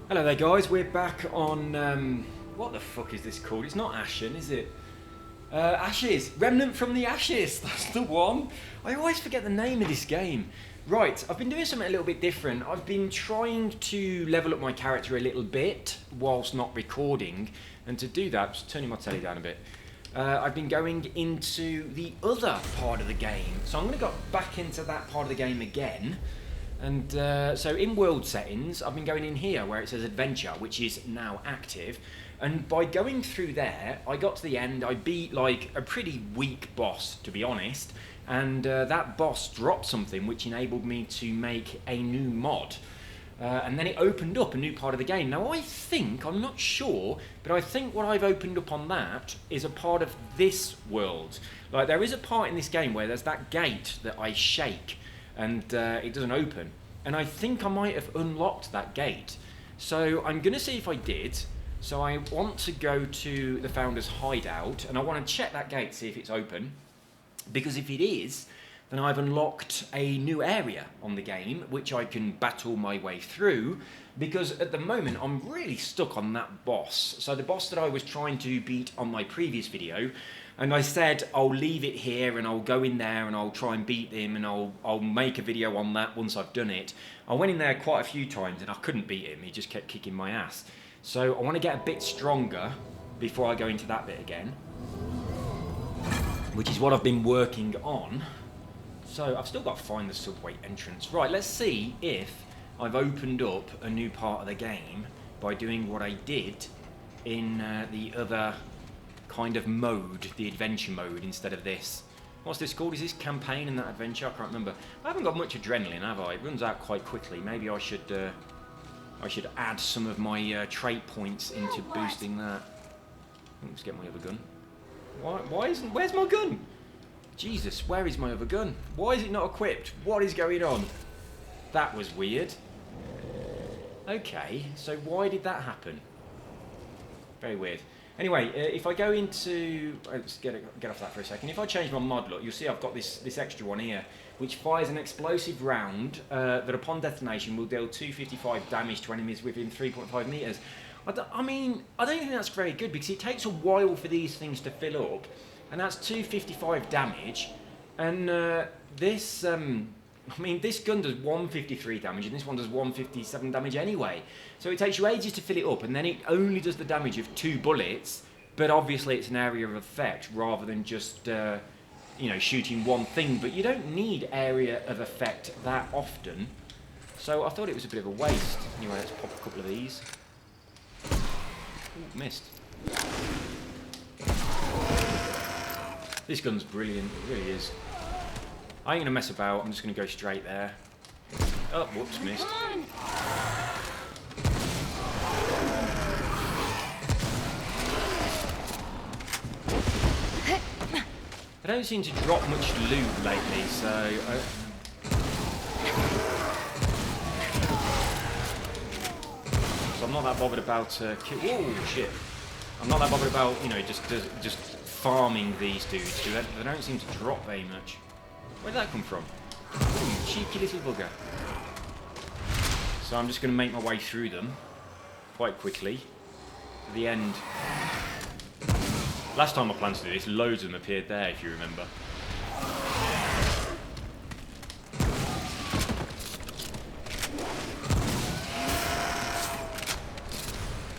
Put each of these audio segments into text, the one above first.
Hello there guys, we're back on, what the fuck is this called? It's not Ashen, is it? Ashes, Remnant from the Ashes, that's the one. I always forget the name of this game. Right, I've been doing something a little bit different. I've been trying to level up my character a little bit whilst not recording. And to do that, just turning my telly down a bit. I've been going into the other part of the game. So I'm going to go back into that part of the game again. And so in world settings, I've been going in here where it says adventure, which is now active. And by going through there, I got to the end. I beat like a pretty weak boss, to be honest. And that boss dropped something which enabled me to make a new mod. And then it opened up a new part of the game. Now I think, I'm not sure, but I think what I've opened up on that is a part of this world. Like there is a part in this game where there's that gate that I shake. And it doesn't open. And I think I might have unlocked that gate. So I'm going to see if I did. So I want to go to the Founder's hideout, and I want to check that gate, see if it's open. Because if it is, then I've unlocked a new area on the game, which I can battle my way through. Because at the moment, I'm really stuck on that boss. So the boss that I was trying to beat on my previous video, and I said I'll leave it here and I'll go in there and I'll try and beat him and I'll make a video on that once I've done it. I went in there quite a few times and I couldn't beat him. He just kept kicking my ass. So I want to get a bit stronger before I go into that bit again, which is what I've been working on. So I've still got to find the subway entrance. Right, let's see if I've opened up a new part of the game by doing what I did in the other kind of mode, the adventure mode, instead of this. What's this called? Is this campaign and that adventure? I can't remember. I haven't got much adrenaline, have I? It runs out quite quickly. Maybe I should add some of my trait points into boosting that. Let's get my other gun. Where's my gun? Jesus, where is my other gun? Why is it not equipped? What is going on? That was weird. Okay, so why did that happen? Very weird. Anyway, if I go into... Let's get off that for a second. If I change my mod look, you'll see I've got this extra one here, which fires an explosive round that upon detonation will deal 255 damage to enemies within 3.5 meters. I don't think that's very good because it takes a while for these things to fill up, and that's 255 damage. And this gun does 153 damage, and this one does 157 damage anyway. So it takes you ages to fill it up, and then it only does the damage of 2 bullets, but obviously it's an area of effect rather than just, shooting one thing. But you don't need area of effect that often, so I thought it was a bit of a waste. Anyway, let's pop a couple of these. Ooh, missed. This gun's brilliant, it really is. I ain't gonna mess about, I'm just gonna go straight there. Oh, whoops, missed. I don't seem to drop much loot lately, so I'm not that bothered about whoa, shit. I'm not that bothered about, just farming these dudes. They don't seem to drop very much. Where did that come from? Ooh, cheeky little bugger. So I'm just going to make my way through them quite quickly to the end. Last time I planned to do this, loads of them appeared there, if you remember.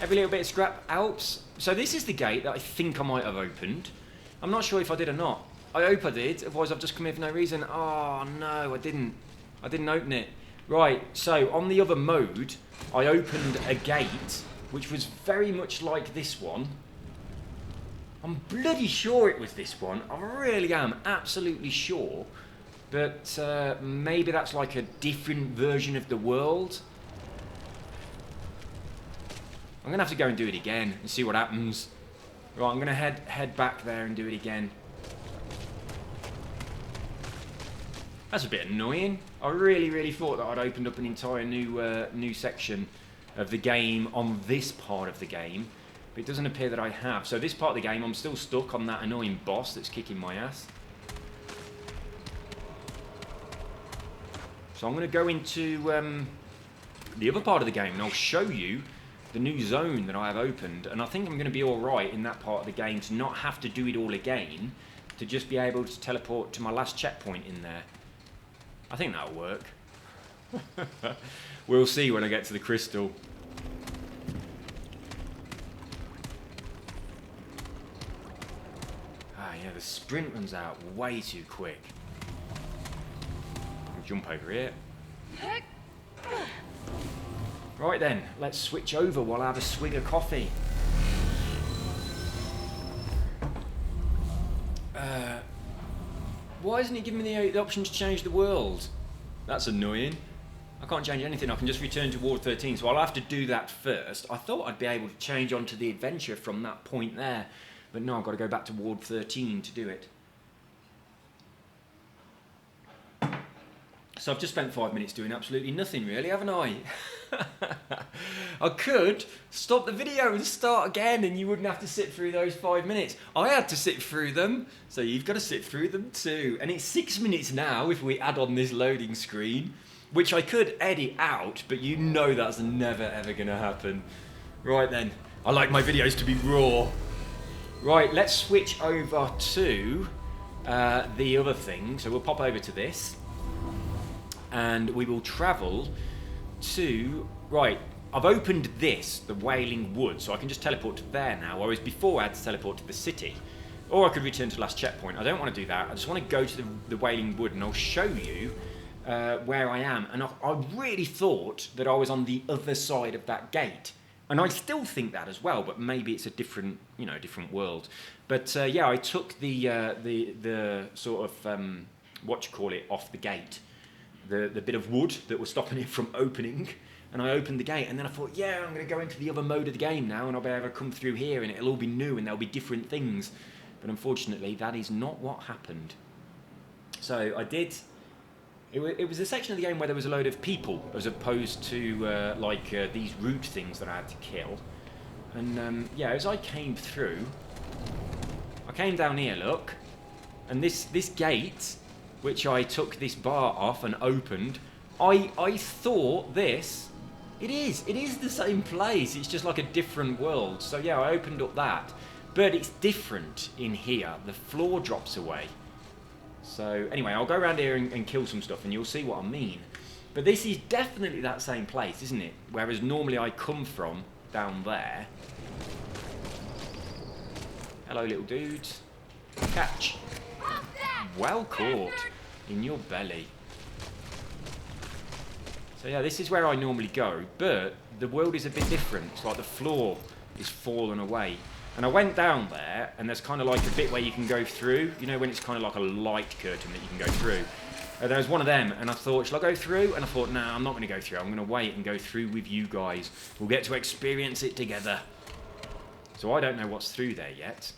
Every little bit of scrap helps. So this is the gate that I think I might have opened. I'm not sure if I did or not. I hope I did, otherwise I've just come here for no reason. Oh no, I didn't open it. Right, so on the other mode, I opened a gate, which was very much like this one. I'm bloody sure it was this one. I really am absolutely sure. But maybe that's like a different version of the world. I'm going to have to go and do it again and see what happens. Right, I'm going to head back there and do it again. That's a bit annoying. I really thought that I'd opened up an entire new section of the game on this part of the game, but it doesn't appear that I have. So this part of the game, I'm still stuck on that annoying boss that's kicking my ass. So I'm going to go into the other part of the game, and I'll show you the new zone that I have opened. And I think I'm going to be alright in that part of the game to not have to do it all again, to just be able to teleport to my last checkpoint in there. I think that'll work. We'll see when I get to the crystal. Ah, yeah, the sprint runs out way too quick. I'll jump over here. Right then, let's switch over while I have a swig of coffee. Why isn't it giving me the option to change the world? That's annoying. I can't change anything, I can just return to Ward 13, so I'll have to do that first. I thought I'd be able to change onto the adventure from that point there, but no, I've got to go back to Ward 13 to do it. So I've just spent 5 minutes doing absolutely nothing really, haven't I? I could stop the video and start again and you wouldn't have to sit through those 5 minutes. I had to sit through them, so you've got to sit through them too. And it's 6 minutes now if we add on this loading screen, which I could edit out, but you know that's never ever going to happen. Right then, I like my videos to be raw. Right, let's switch over to the other thing. So we'll pop over to this. And we will travel to... Right, I've opened this, the Wailing Wood, so I can just teleport to there now, whereas before I had to teleport to the city. Or I could return to the last checkpoint. I don't want to do that. I just want to go to the Wailing Wood, and I'll show you where I am. And I really thought that I was on the other side of that gate. And I still think that as well, but maybe it's a different, you know, different world. But yeah, I took the sort of, what you call it, off the gate. The bit of wood that was stopping it from opening, and I opened the gate, and then I thought, yeah, I'm going to go into the other mode of the game now, and I'll be able to come through here, and it'll all be new, and there'll be different things. But unfortunately, that is not what happened. So I did... It was a section of the game where there was a load of people, as opposed to these root things that I had to kill. And yeah, as I came through, I came down here, look, and this gate, which I took this bar off and opened, I thought this, it is the same place, it's just like a different world. So yeah, I opened up that, but it's different in here, the floor drops away. So anyway, I'll go around here and kill some stuff and you'll see what I mean. But this is definitely that same place, isn't it? Whereas normally I come from down there. Hello little dude. Catch. Well caught in your belly. So yeah, this is where I normally go, but the world is a bit different. It's like the floor is fallen away. And I went down there, and there's kind of like a bit where you can go through, you know, when it's kind of like a light curtain that you can go through. There was one of them, and I thought, shall I go through? And I thought, nah, I'm not going to go through. I'm going to wait and go through with you guys. We'll get to experience it together. So I don't know what's through there yet.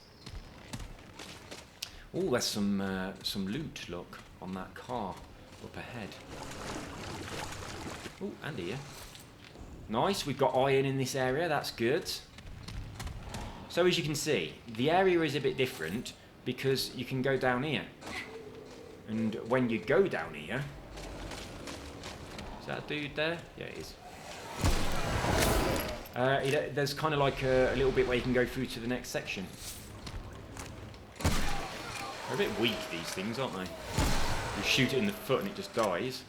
Oh, there's some loot, look, on that car up ahead. Oh, and here. Nice, we've got iron in this area, that's good. So as you can see, the area is a bit different because you can go down here. And when you go down here... Is that a dude there? Yeah, it is. There's kind of like a little bit where you can go through to the next section. They're a bit weak, these things, aren't they? You shoot it in the foot and it just dies.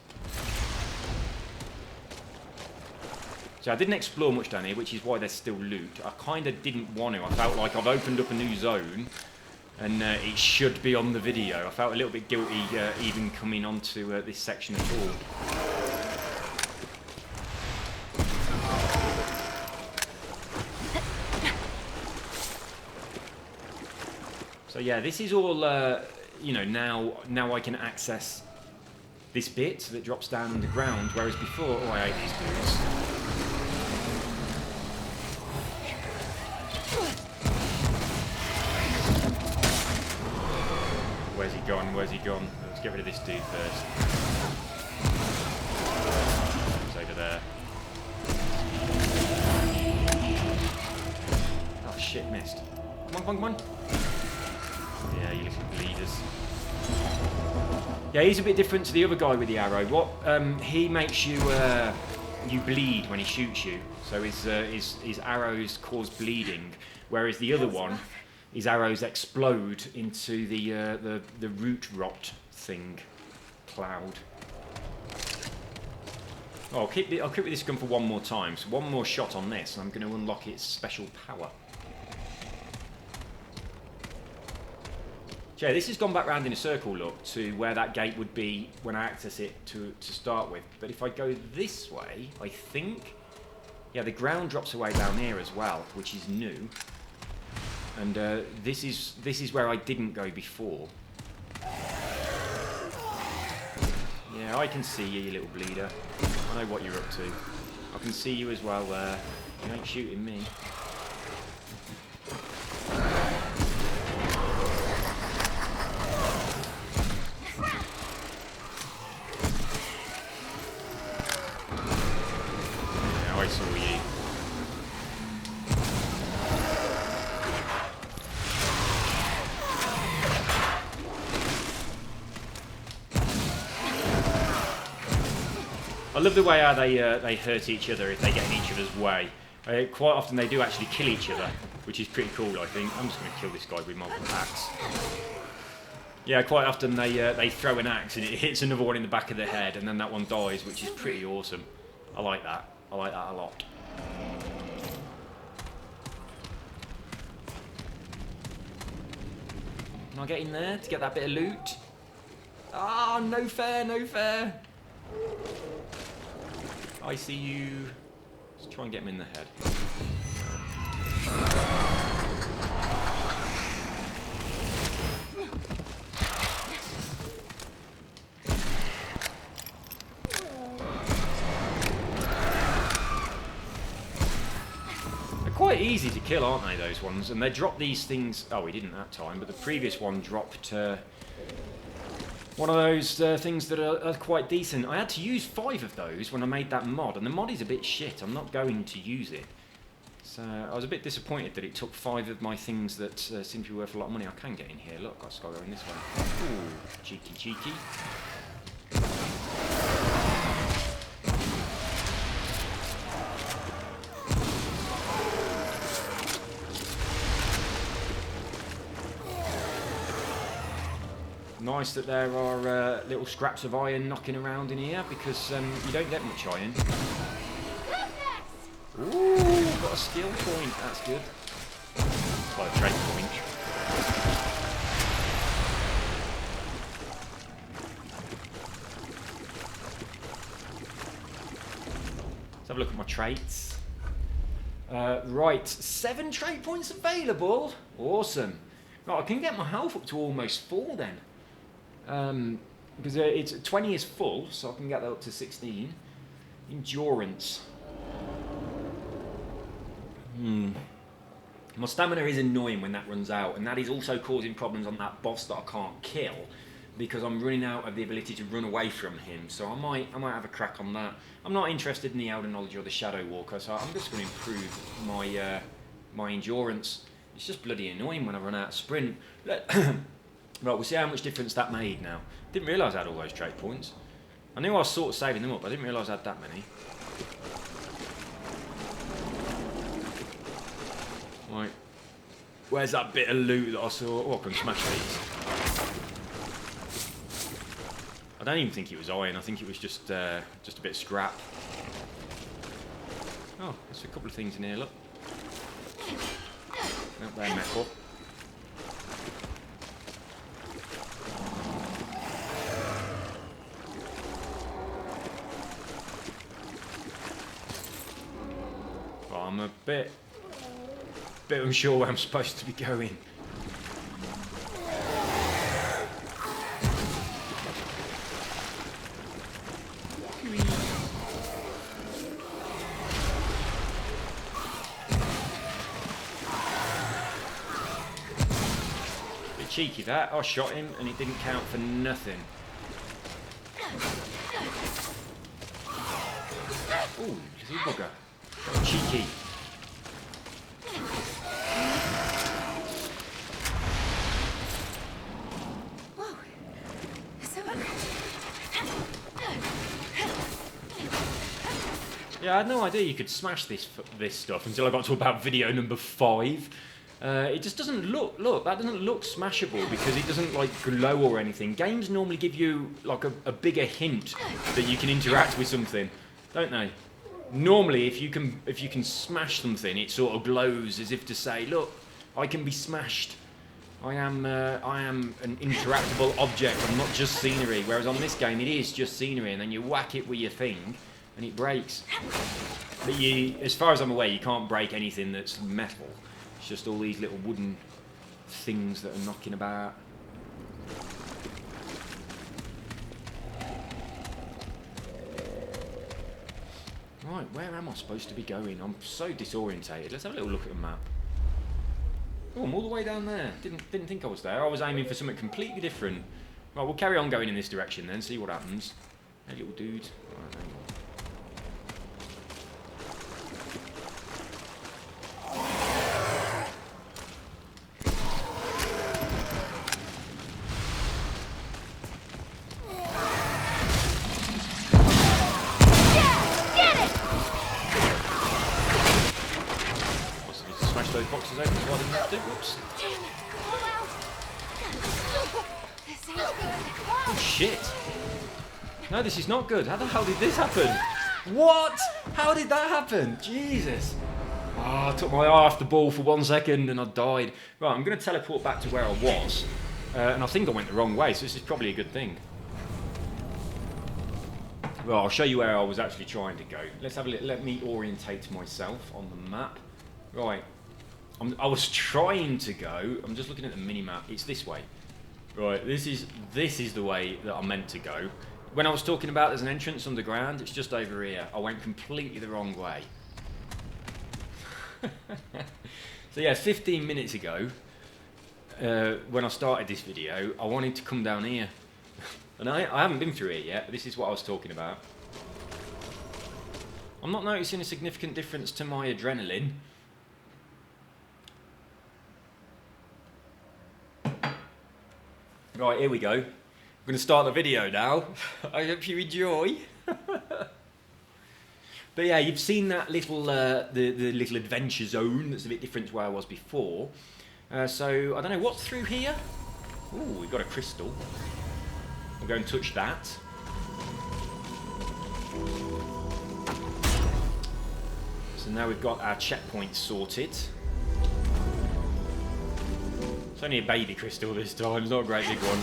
So I didn't explore much down here, which is why there's still loot. I kind of didn't want to. I felt like I've opened up a new zone, and it should be on the video. I felt a little bit guilty even coming onto this section at all. So yeah, this is all, you know, now I can access this bit that drops down underground, whereas before... Oh, I hate these dudes. Where's he gone? Where's he gone? Let's get rid of this dude first. He's over there. Oh shit, missed. Come on, come on, come on. Yeah, you little bleeders. Yeah, he's a bit different to the other guy with the arrow. What he makes you you bleed when he shoots you. So his arrows cause bleeding, whereas the other one, his arrows explode into the root rot thing cloud. Oh, I'll keep with this gun for one more time. So one more shot on this, and I'm going to unlock its special power. Yeah, this has gone back round in a circle, look, to where that gate would be when I access it to start with. But if I go this way, I think, yeah, the ground drops away down here as well, which is new. And this is where I didn't go before. Yeah, I can see you, you little bleeder. I know what you're up to. I can see you as well there. You ain't shooting me. I saw you. I love the way how they hurt each other if they get in each other's way. Quite often they do actually kill each other, which is pretty cool, I think. I'm just going to kill this guy with my axe. Yeah, quite often they throw an axe and it hits another one in the back of the head, and then that one dies, which is pretty awesome. I like that. I like that a lot. Can I get in there to get that bit of loot? Ah, no fair, no fair. I see you. Let's try and get him in the head. Quite easy to kill, aren't they, those ones? And they drop these things... Oh, we didn't that time, but the previous one dropped one of those things that are quite decent. I had to use 5 of those when I made that mod, and the mod is a bit shit. I'm not going to use it. So I was a bit disappointed that it took 5 of my things that seem to be worth a lot of money. I can get in here. Look, I've got to go in this way. Ooh, cheeky, cheeky. Nice that there are little scraps of iron knocking around in here, because you don't get much iron. Ooh, got a skill point. That's good. Well, a trait point. Let's have a look at my traits. Right, 7 trait points available. Awesome. Right, I can get my health up to almost 4 then. Because it's 20 is full, so I can get that up to 16. Endurance. My stamina is annoying when that runs out, and that is also causing problems on that boss that I can't kill, because I'm running out of the ability to run away from him. So I might have a crack on that. I'm not interested in the Elder Knowledge or the Shadow Walker, so I'm just going to improve my my endurance. It's just bloody annoying when I run out of sprint. Right, we'll see how much difference that made now. Didn't realise I had all those trait points. I knew I was sort of saving them up, but I didn't realise I had that many. Right. Where's that bit of loot that I saw? Oh, I can smash these. I don't even think it was iron. I think it was just a bit of scrap. Oh, there's a couple of things in here, look. Nope, they're metal. I'm a bit unsure where I'm supposed to be going. Bit cheeky that. I shot him and it didn't count for nothing. Ooh, little bugger. Cheeky. Yeah, I had no idea you could smash this stuff until I got to about video number 5. It just doesn't look, that doesn't look smashable because it doesn't like glow or anything. Games normally give you like a bigger hint that you can interact with something, don't they? Normally, if you can smash something, it sort of glows as if to say, look, I can be smashed. I am an interactable object. I'm not just scenery. Whereas on this game, it is just scenery, and then you whack it with your thing, and it breaks. But as far as I'm aware, you can't break anything that's metal. It's just all these little wooden things that are knocking about. Right, where am I supposed to be going? I'm so disorientated. Let's have a little look at the map. Oh, I'm all the way down there. Didn't think I was there. I was aiming for something completely different. Right, we'll carry on going in this direction then, see what happens. Hey, little dude. Right, hang on. Those boxes open, so I didn't have to. Whoops. Oh shit! No, this is not good. How the hell did this happen? What? How did that happen? Jesus! Oh, I took my eye off the ball for 1 second and I died. Right, I'm going to teleport back to where I was, and I think I went the wrong way, so this is probably a good thing. Well, I'll show you where I was actually trying to go. Let's have a look. Let me orientate myself on the map. Right. I was trying to go. I'm just looking at the mini-map. It's this way. Right, this is the way that I meant to go. When I was talking about there's an entrance underground, it's just over here. I went completely the wrong way. So yeah, 15 minutes ago, when I started this video, I wanted to come down here. And I haven't been through it yet, but this is what I was talking about. I'm not noticing a significant difference to my adrenaline. Right, here we go. I'm going to start the video now. I hope you enjoy. But yeah, you've seen that little the little adventure zone that's a bit different to where I was before. So I don't know what's through here. Ooh, we've got a crystal. We'll go and touch that. So now we've got our checkpoint sorted. It's only a baby crystal this time, not a great big one.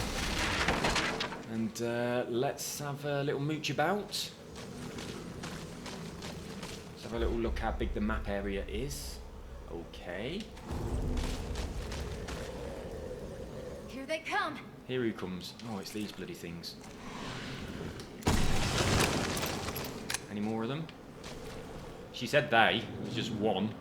And let's have a little mooch about. Let's have a little look how big the map area is. Okay. Here they come. Here he comes. Oh, it's these bloody things. Any more of them? She said they. It was just one.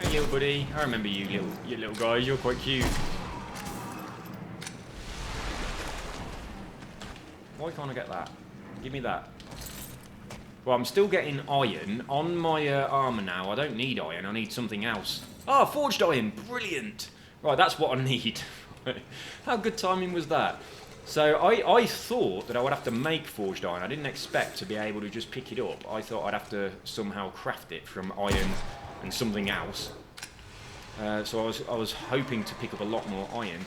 Hey, little buddy. I remember you little guys. You're quite cute. Why can't I get that? Give me that. Well, I'm still getting iron on my armour now. I don't need iron. I need something else. Ah, forged iron. Brilliant. Right, that's what I need. How good timing was that? So I thought that I would have to make forged iron. I didn't expect to be able to just pick it up. I thought I'd have to somehow craft it from iron and something else. So I was hoping to pick up a lot more iron.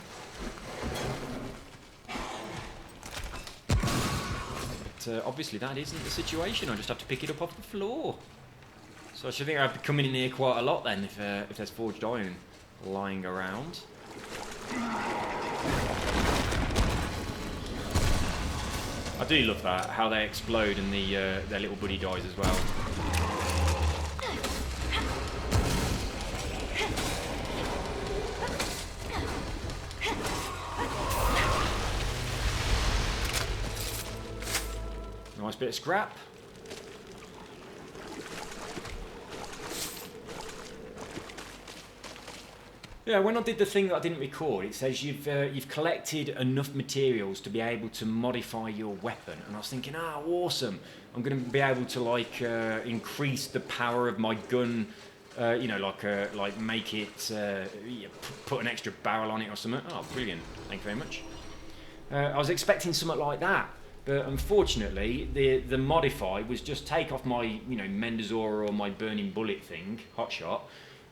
But obviously that isn't the situation. I just have to pick it up off the floor. So I should think I'd be coming in here quite a lot then if there's forged iron lying around. I do love that, how they explode and their little buddy dies as well. Nice bit of scrap. Yeah, when I did the thing that I didn't record, it says you've collected enough materials to be able to modify your weapon, and I was thinking, awesome! I'm going to be able to like increase the power of my gun You know, like make it put an extra barrel on it or something. Oh, brilliant! Thank you very much. I was expecting something like that, but unfortunately, the modify was just take off my Mendozora or my burning bullet thing, hotshot,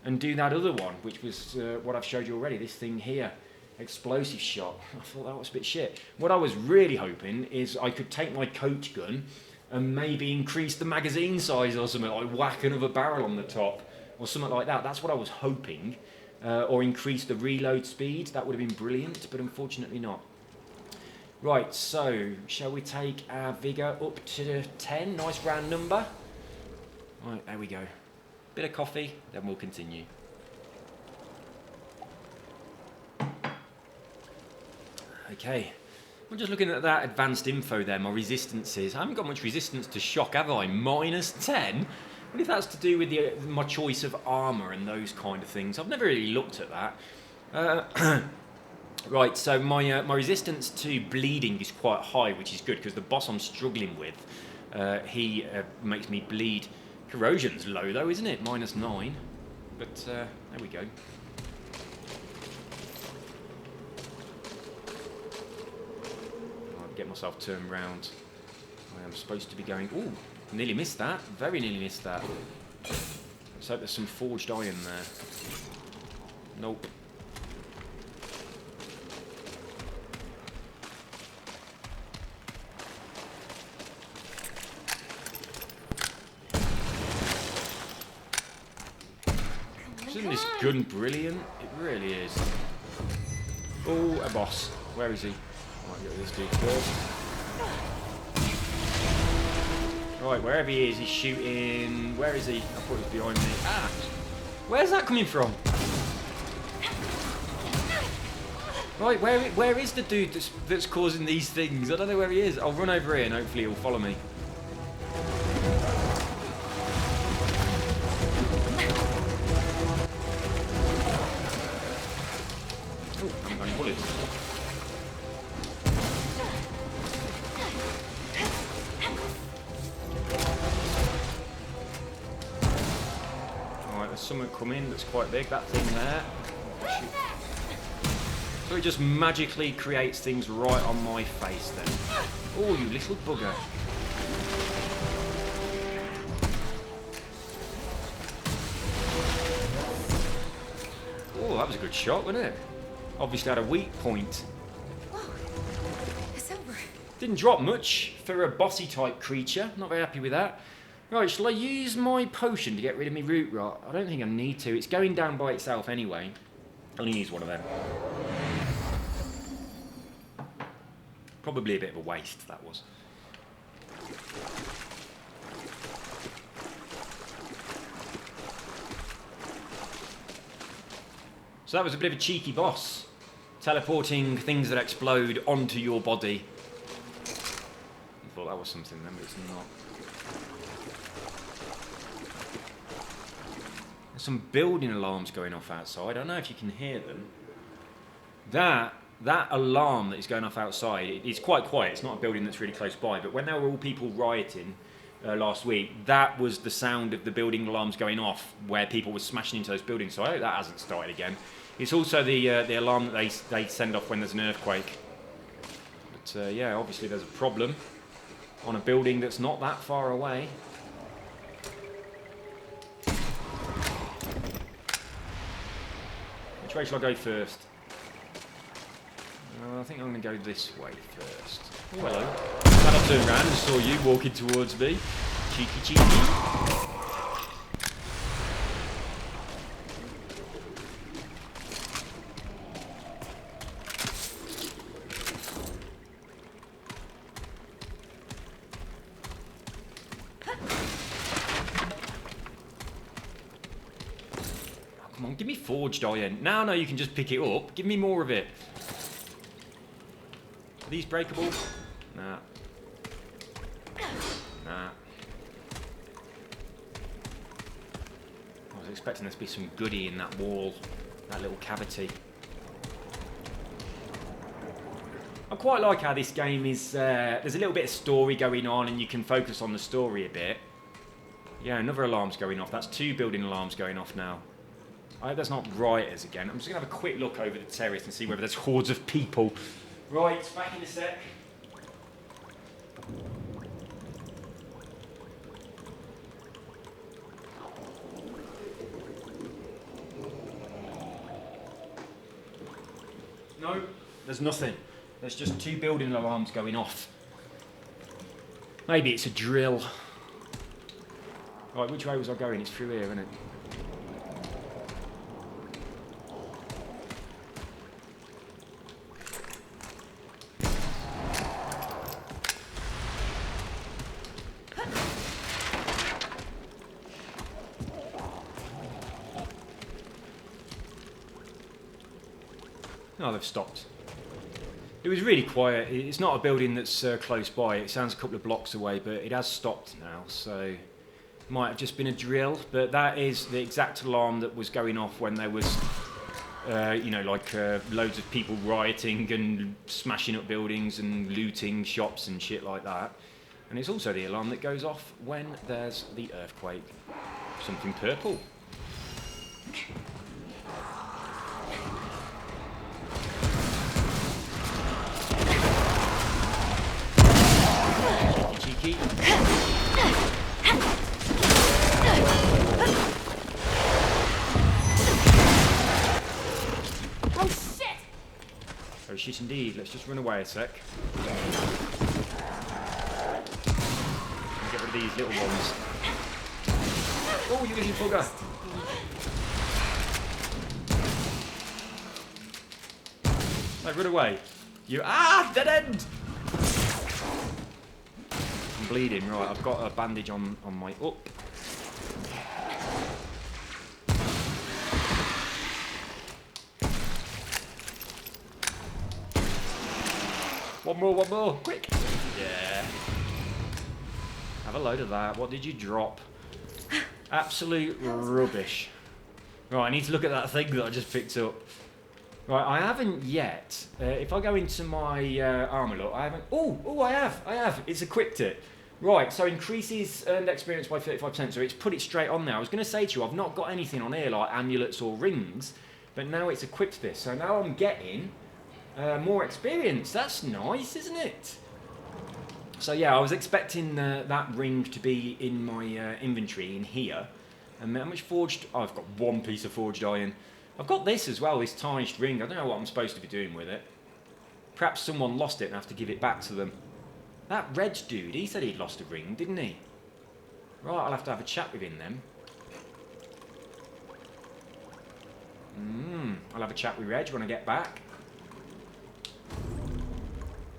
and do that other one, which was what I've showed you already. This thing here, explosive shot. I thought that was a bit shit. What I was really hoping is I could take my coach gun and maybe increase the magazine size or something, like whack another barrel on the top or something like that. That's what I was hoping. Or increase the reload speed. That would have been brilliant, but unfortunately not. Right, so shall we take our vigour up to 10? Nice round number. Right, there we go. Bit of coffee, then we'll continue. Okay, I'm just looking at that advanced info there, my resistances. I haven't got much resistance to shock, have I? -10? What if that's to do with my choice of armour and those kind of things? I've never really looked at that. Right, so my resistance to bleeding is quite high, which is good, because the boss I'm struggling with, he makes me bleed. Corrosion's low though, isn't it? -9. But there we go. I'll get myself turned round. I am supposed to be going... Ooh, nearly missed that. Very nearly missed that. Let's hope there's some forged iron there. Nope. Isn't this gun brilliant? It really is. Oh, a boss. Where is he? Might get this dude first. Right, wherever he is, he's shooting. Where is he? I thought he was behind me. Ah! Where's that coming from? Right, where is the dude that's causing these things? I don't know where he is. I'll run over here and hopefully he'll follow me. Something come in that's quite big, that thing there. So it just magically creates things right on my face then. Oh, you little bugger. Oh, that was a good shot, wasn't it? Obviously had a weak point. Whoa, it's over. Didn't drop much for a bossy type creature. Not very happy with that. Right, shall I use my potion to get rid of my root rot? I don't think I need to. It's going down by itself anyway. I'll only use one of them. Probably a bit of a waste, that was. So that was a bit of a cheeky boss. Teleporting things that explode onto your body. I thought that was something then, but it's not. Some building alarms going off outside. I don't know if you can hear them. That alarm that is going off outside, it's quite quiet. It's not a building that's really close by, but when there were all people rioting last week, that was the sound of the building alarms going off where people were smashing into those buildings. So I hope that hasn't started again. It's also the alarm that they send off when there's an earthquake. But yeah, obviously there's a problem on a building that's not that far away. Which way shall I go first? I think I'm going to go this way first. Oh, hello. Glad I turned around and saw you walking towards me. Cheeky, cheeky. Come on, give me forged iron. Now, no, you can just pick it up. Give me more of it. Are these breakable? Nah. Nah. I was expecting there to be some goodie in that wall. That little cavity. I quite like how this game is... there's a little bit of story going on and you can focus on the story a bit. Yeah, another alarm's going off. That's 2 building alarms going off now. I hope that's not rioters again. I'm just going to have a quick look over the terrace and see whether there's hordes of people. Right, back in a sec. No, there's nothing. There's just 2 building alarms going off. Maybe it's a drill. Right, which way was I going? It's through here, isn't it? Oh, they've stopped. It was really quiet. It's not a building that's close by. It sounds a couple of blocks away, but it has stopped now, so it might have just been a drill. But that is the exact alarm that was going off when there was, loads of people rioting and smashing up buildings and looting shops and shit like that. And it's also the alarm that goes off when there's the earthquake. Something purple. Cheeky. Oh shit! Oh shit indeed. Let's just run away a sec. Get rid of these little ones. Oh, you little bugger! No, run away. You dead end! I'm bleeding. Right, I've got a bandage on my up. One more, quick! Yeah. Have a load of that. What did you drop? Absolute rubbish. Right, I need to look at that thing that I just picked up. Right, I haven't yet. If I go into my armour look, I haven't. Oh, I have. It's equipped it. Right, so increases earned experience by 35%. So it's put it straight on there. I was going to say to you, I've not got anything on here like amulets or rings, but now it's equipped this. So now I'm getting more experience. That's nice, isn't it? So yeah, I was expecting that ring to be in my inventory in here. And how much forged? Oh, I've got 1 piece of forged iron. I've got this as well, this tarnished ring. I don't know what I'm supposed to be doing with it. Perhaps someone lost it and I have to give it back to them. That Reg dude, he said he'd lost a ring, didn't he? Right, I'll have to have a chat with him then. I'll have a chat with Reg when I get back.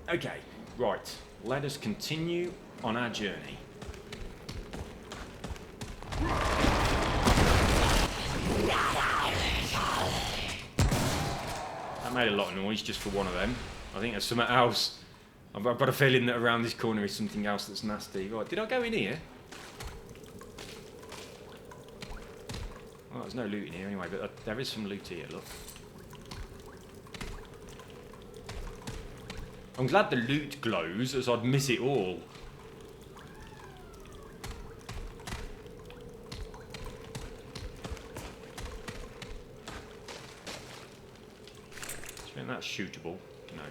Okay, right. Let us continue on our journey. That made a lot of noise just for one of them. I think there's something else. I've got a feeling that around this corner is something else that's nasty. Right, did I go in here? Well, there's no loot in here anyway, but there is some loot here, look. I'm glad the loot glows, as I'd miss it all. Do you think that's shootable? No.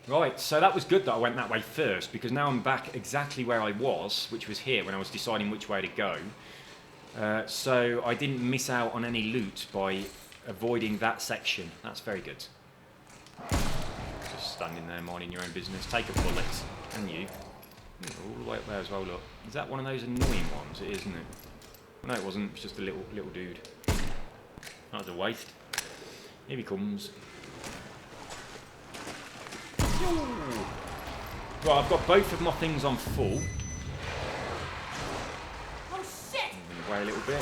Right, so that was good that I went that way first, because now I'm back exactly where I was, which was here when I was deciding which way to go. So I didn't miss out on any loot by avoiding that section. That's very good. Just standing there minding your own business. Take a bullet. And you. All the way up there as well, look. Is that one of those annoying ones? It is, isn't it? No, it wasn't. It's just a little dude. That was a waste. Here he comes. Right, I've got both of my things on full. Oh shit! I'm going to weigh a little bit.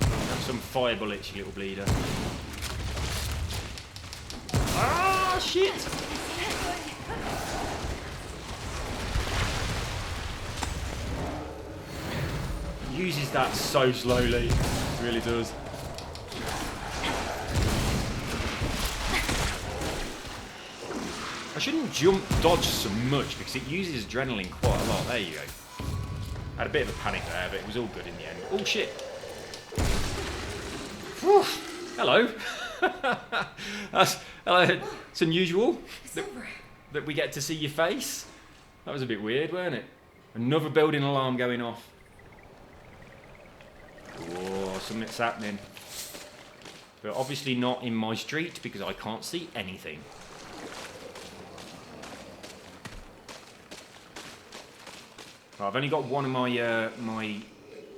Have some fire bullets, you little bleeder. Ah, shit! uses that so slowly. It really does. I shouldn't jump dodge so much because it uses adrenaline quite a lot. There you go. I had a bit of a panic there, but it was all good in the end. Oh shit. Whew. Hello. It's unusual that we get to see your face. That was a bit weird, weren't it? Another building alarm going off. Whoa, something's happening. But obviously not in my street because I can't see anything. Well, I've only got one of my my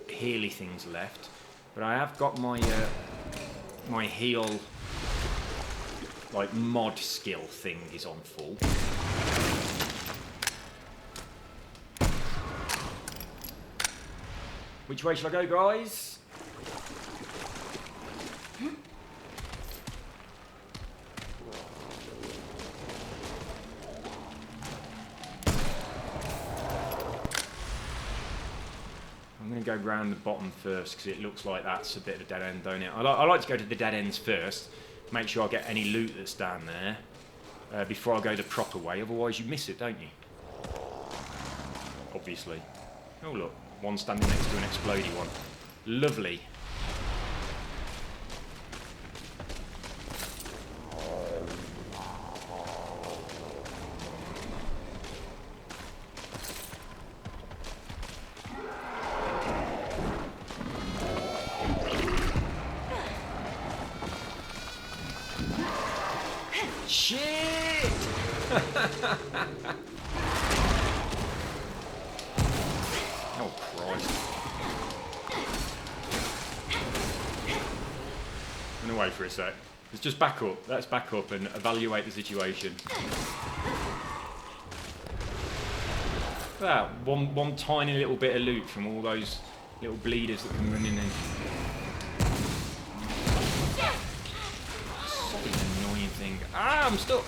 Healy things left, but I have got my my heal like mod skill thing is on full. Which way shall I go, guys? I'm going to go round the bottom first because it looks like that's a bit of a dead end, don't it? I like to go to the dead ends first, make sure I get any loot that's down there before I go the proper way, otherwise you miss it, don't you? Obviously. Oh look, one standing next to an explodey one. Lovely. Shit! Oh, Christ. Run away for a sec. Let's just back up. Let's back up and evaluate the situation. That one tiny little bit of loot from all those little bleeders that come running in. Such an annoying thing. Ah, I'm stuck.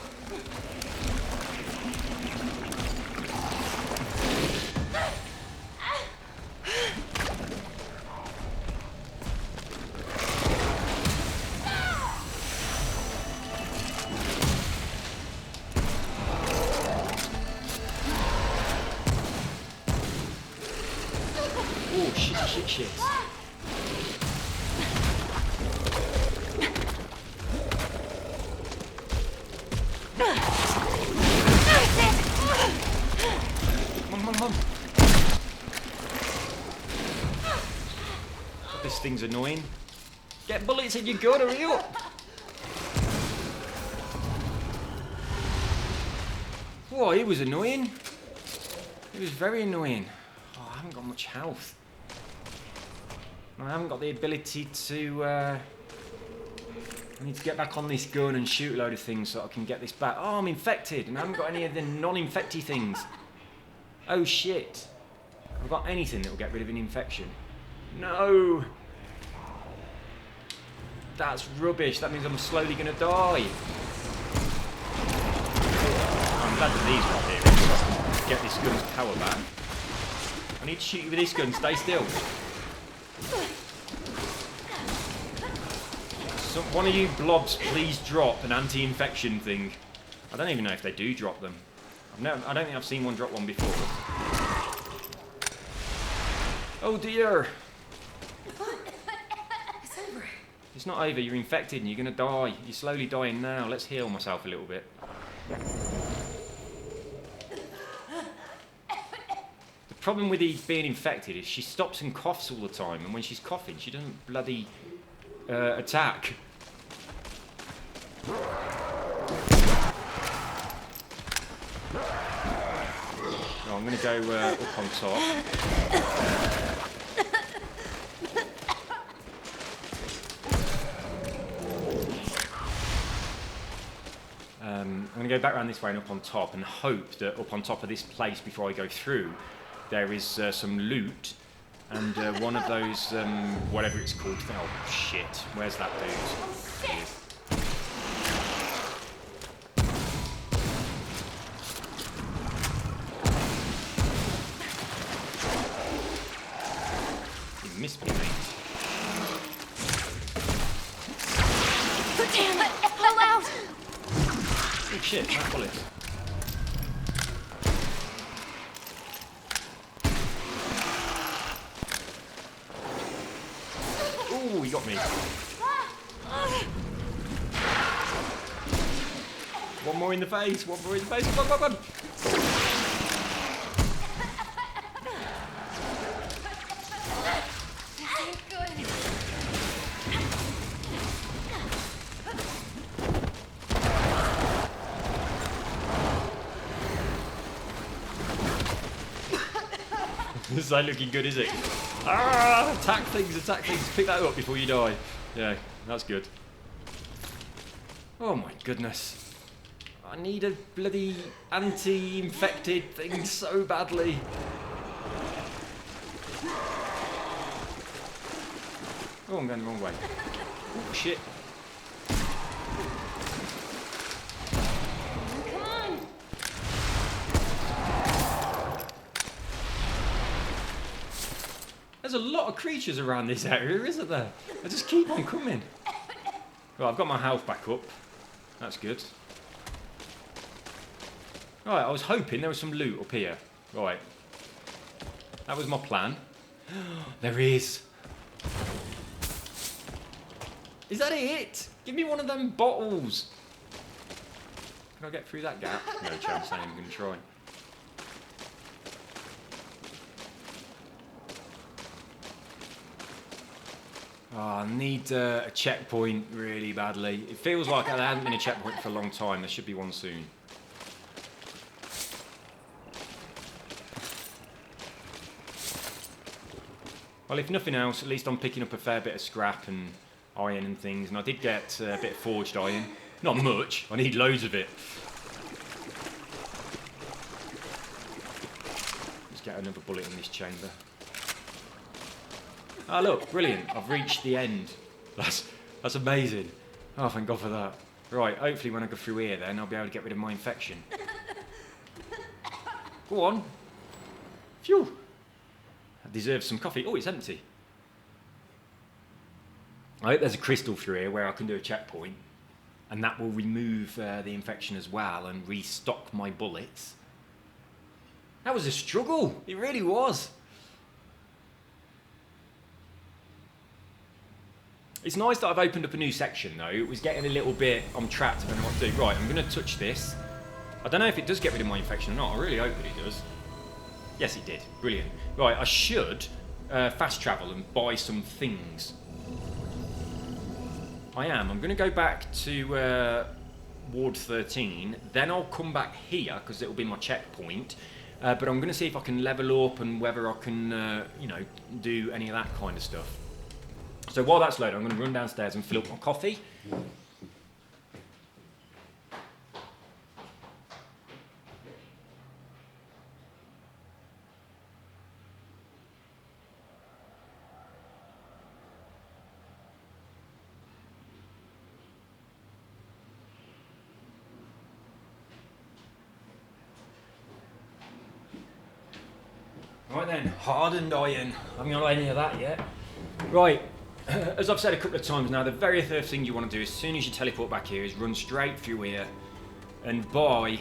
Oh, shit. Come on. This thing's annoying. Get bullets in your gun, hurry up! Whoa, he was annoying. He was very annoying. Oh, I haven't got much health. I haven't got the ability to... I need to get back on this gun and shoot a load of things so I can get this back. Oh, I'm infected, and I haven't got any of the non-infecty things. Oh, shit. I've got anything that will get rid of an infection. No! That's rubbish. That means I'm slowly going to die. I'm glad that these are here so I can get this gun's power back. I need to shoot you with this gun. Stay still. So one of you blobs, please drop an anti-infection thing. I don't even know if they do drop them. I don't think I've seen one drop one before. Oh dear! It's over. It's not over, you're infected and you're going to die. You're slowly dying now. Let's heal myself a little bit. The problem with being infected is she stops and coughs all the time, and when she's coughing she doesn't bloody attack. Oh, I'm going to go up on top. I'm going to go back around this way and up on top and hope that up on top of this place before I go through there is some loot and one of those, whatever it's called. Oh shit, where's that dude? Oh, shit. missed me, mate. Damn it! Pull out! Oh shit, no bullets. Ooh, he got me. One more in the face, one more in the face. Come on, come on. This ain't looking good, is it? Ah! Attack things, attack things. Pick that up before you die. Yeah, that's good. Oh my goodness. I need a bloody anti-infected thing so badly. Oh, I'm going the wrong way. Oh, shit. Come on! There's a lot of creatures around this area, isn't there? They just keep on coming. Right, I've got my health back up. That's good. Right, I was hoping there was some loot up here. Right. That was my plan. There is. Is that it? Give me one of them bottles. Can I get through that gap? No chance, I'm going to try. Oh, I need a checkpoint really badly. It feels like there hasn't been a checkpoint for a long time. There should be one soon. Well, if nothing else, at least I'm picking up a fair bit of scrap and iron and things. And I did get a bit of forged iron. Not much. I need loads of it. Let's get another bullet in this chamber. Ah, look, brilliant. I've reached the end. That's amazing. Oh, thank God for that. Right, hopefully when I go through here then, I'll be able to get rid of my infection. Go on. Phew. I deserve some coffee. Oh, it's empty. I hope there's a crystal through here where I can do a checkpoint. And that will remove the infection as well and restock my bullets. That was a struggle. It really was. It's nice that I've opened up a new section though. It was getting a little bit, I'm trapped, I don't know what to do. Right, I'm going to touch this. I don't know if it does get rid of my infection or not. I really hope that it does. Yes, it did. Brilliant. Right, I should fast travel and buy some things. I am. I'm going to go back to Ward 13. Then I'll come back here because it will be my checkpoint. But I'm going to see if I can level up and whether I can, you know, do any of that kind of stuff. So while that's loaded, I'm going to run downstairs and fill up my coffee. Right then, hardened iron. I haven't got any of that yet. Right. As I've said a couple of times now, the very first thing you want to do as soon as you teleport back here is run straight through here and buy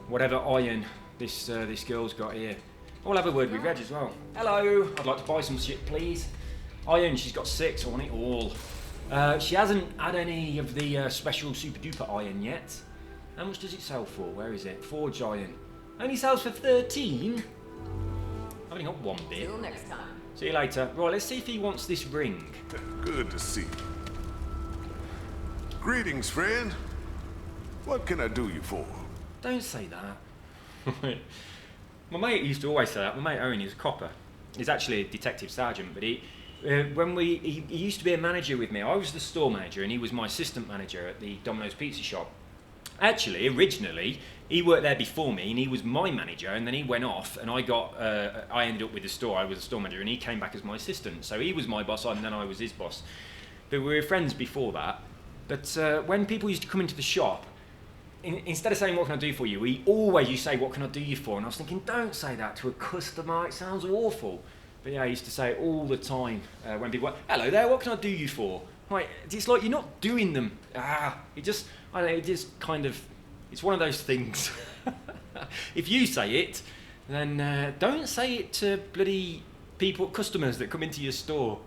whatever iron this girl's got here. I'll have a word with Reg as well. Hello, I'd like to buy some shit, please. Iron, she's got 6, I want it all. She hasn't had any of the special super duper iron yet. How much does it sell for? Where is it? Forged iron. Only sells for 13? I've only got one bit. Till next time. See you later. Right, let's see if he wants this ring. Good to see you. Greetings, friend. What can I do you for? Don't say that. My mate used to always say that. My mate Owen, he's a copper. He's actually a detective sergeant, but he used to be a manager with me. I was the store manager and he was my assistant manager at the Domino's pizza shop. Actually, originally, he worked there before me and he was my manager, and then he went off and I ended up with the store. I was the store manager and he came back as my assistant. So he was my boss and then I was his boss. But we were friends before that. But when people used to come into the shop, instead of saying, what can I do for you, he always used to say, what can I do you for? And I was thinking, don't say that to a customer, it sounds awful. But yeah, I used to say it all the time when people went, hello there, what can I do you for? Right, it's like you're not doing them. I don't know, it just kind of, it's one of those things. If you say it, then don't say it to bloody customers that come into your store.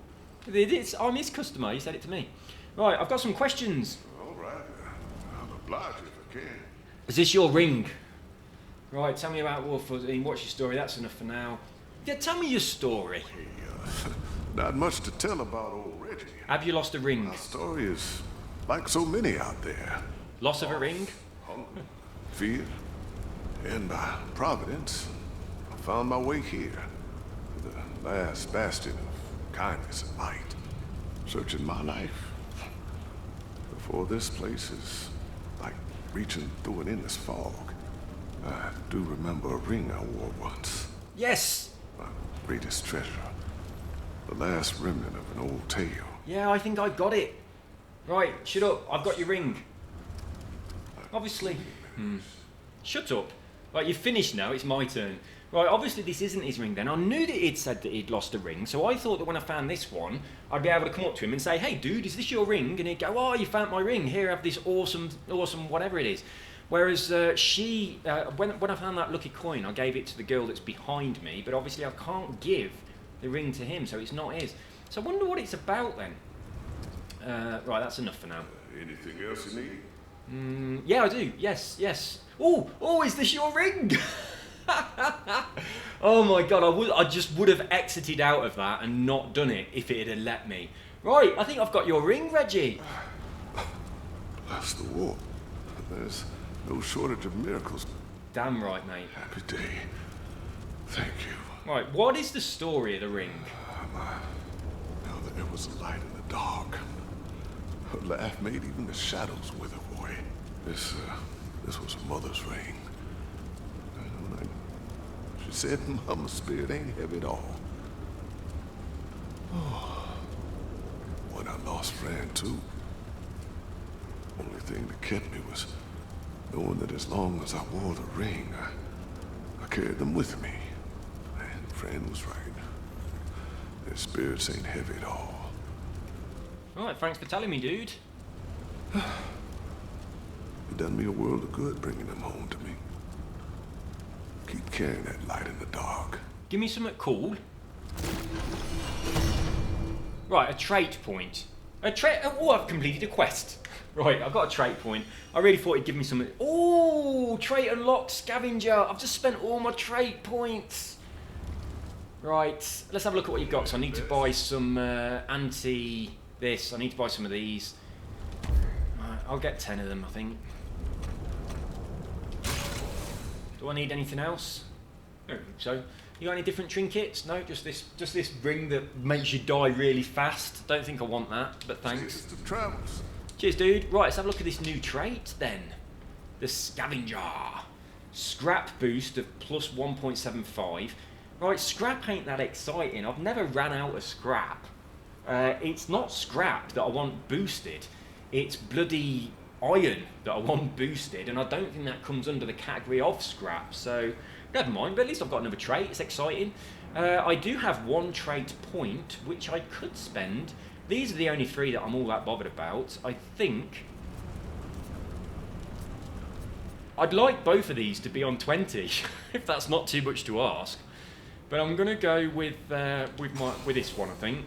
I'm his customer, he said it to me. Right, I've got some questions. All right. I'll oblige you if I can. Is this your ring? Right, tell me about Wolf. What's your story? That's enough for now. Yeah, tell me your story. Hey, not much to tell about old Reggie. Have you lost a ring? My story is like so many out there. Loss of a ring? Hunger, fear, and by providence, I found my way here. To the last bastion of kindness and light. Searching my life. Before this place is like reaching through an endless fog. I do remember a ring I wore once. Yes! My greatest treasure. The last remnant of an old tale. Yeah, I think I got it. Right, shut up. I've got your ring. Obviously. Shut up. Right, you've finished now. It's my turn. Right, obviously this isn't his ring then. I knew that he'd said that he'd lost a ring, so I thought that when I found this one, I'd be able to come up to him and say, hey dude, is this your ring? And he'd go, oh, you found my ring. Here, have this awesome whatever it is. Whereas when I found that lucky coin, I gave it to the girl that's behind me, but obviously I can't give the ring to him, so it's not his. So I wonder what it's about then. Right, that's enough for now. Anything else you need? Yeah, I do. Yes. Oh, is this your ring? Oh my god, I just would have exited out of that and not done it if it had let me. Right, I think I've got your ring, Reggie. Bless the war. There's no shortage of miracles. Damn right, mate. Happy day. Thank you. Right, what is the story of the ring? Now that there was a light in the dark. Her laugh made even the shadows wither away. This was her mother's ring. She said Mama's spirit ain't heavy at all. Oh, when I lost Fran too. Only thing that kept me was knowing that as long as I wore the ring, I carried them with me. And Fran was right. Their spirits ain't heavy at all. Right, thanks for telling me, dude. It done me a world of good bringing them home to me. Keep carrying that light in the dark. Give me something cool. Right, a trait point. Oh, I've completed a quest. Right, I've got a trait point. I really thought he'd give me something. Oh, trait unlocked, scavenger. I've just spent all my trait points. Right, let's have a look at what you've got. So I need to buy some this. I need to buy some of these. Right, I'll get 10 of them, I think. Do I need anything else? I don't think so. You got any different trinkets? No, just this ring that makes you die really fast. Don't think I want that, but thanks. Taste of travels. Cheers, dude. Right, let's have a look at this new trait then. The scavenger. Scrap boost of plus 1.75. Right, scrap ain't that exciting. I've never ran out of scrap. It's not scrap that I want boosted. It's bloody iron that I want boosted, and I don't think that comes under the category of scrap, so never mind, but at least I've got another trait. It's exciting. I do have one trait point which I could spend. These are the only three that I'm all that bothered about. I think I'd like both of these to be on 20 if that's not too much to ask, but I'm gonna go with this one. I think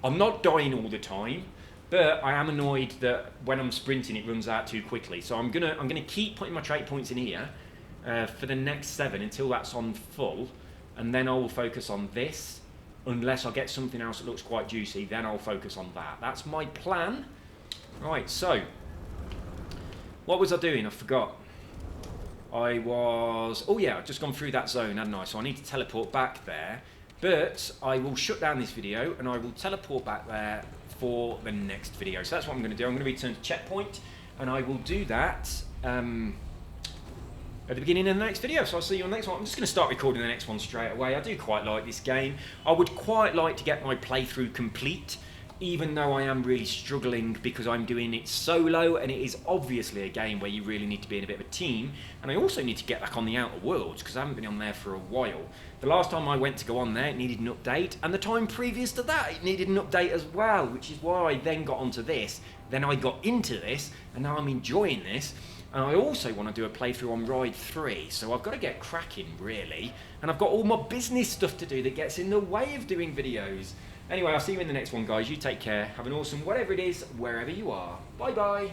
I'm not dying all the time, but I am annoyed that when I'm sprinting it runs out too quickly. So I'm gonna keep putting my trait points in here for the next 7 until that's on full, and then I will focus on this. Unless I get something else that looks quite juicy, then I'll focus on that. That's my plan. Right, so what was I doing? I forgot. Oh yeah, I've just gone through that zone, hadn't I? So I need to teleport back there. But I will shut down this video and I will teleport back there for the next video. So that's what I'm going to do. I'm going to return to checkpoint, and I will do that at the beginning of the next video. So I'll see you on the next one. I'm just going to start recording the next one straight away. I do quite like this game. I would quite like to get my playthrough complete even though I am really struggling because I'm doing it solo, and it is obviously a game where you really need to be in a bit of a team, and I also need to get back on the Outer Worlds because I haven't been on there for a while. The last time I went to go on there, it needed an update, and the time previous to that, it needed an update as well, which is why I then got onto this, then I got into this, and now I'm enjoying this. And I also want to do a playthrough on Ride 3, so I've got to get cracking, really. And I've got all my business stuff to do that gets in the way of doing videos. Anyway, I'll see you in the next one, guys. You take care. Have an awesome whatever it is, wherever you are. Bye-bye.